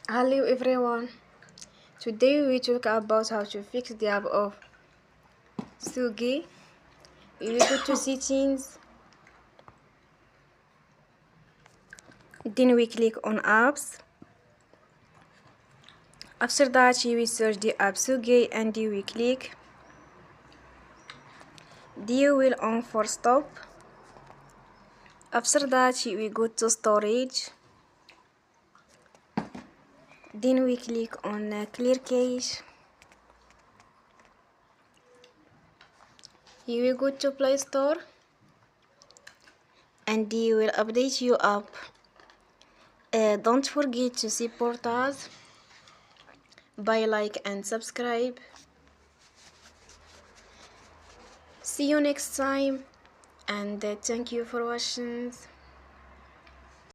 Hello everyone. Today we talk about how to fix the app of SoGé. We will go to settings. Then we click on apps. After that we search the app SoGé and we click. You will on for stop. After that we go to storage. Then we click on clear cache. You will go to Play Store and you will update your app. Don't forget to support us by like and subscribe. See you next time and thank you for watching.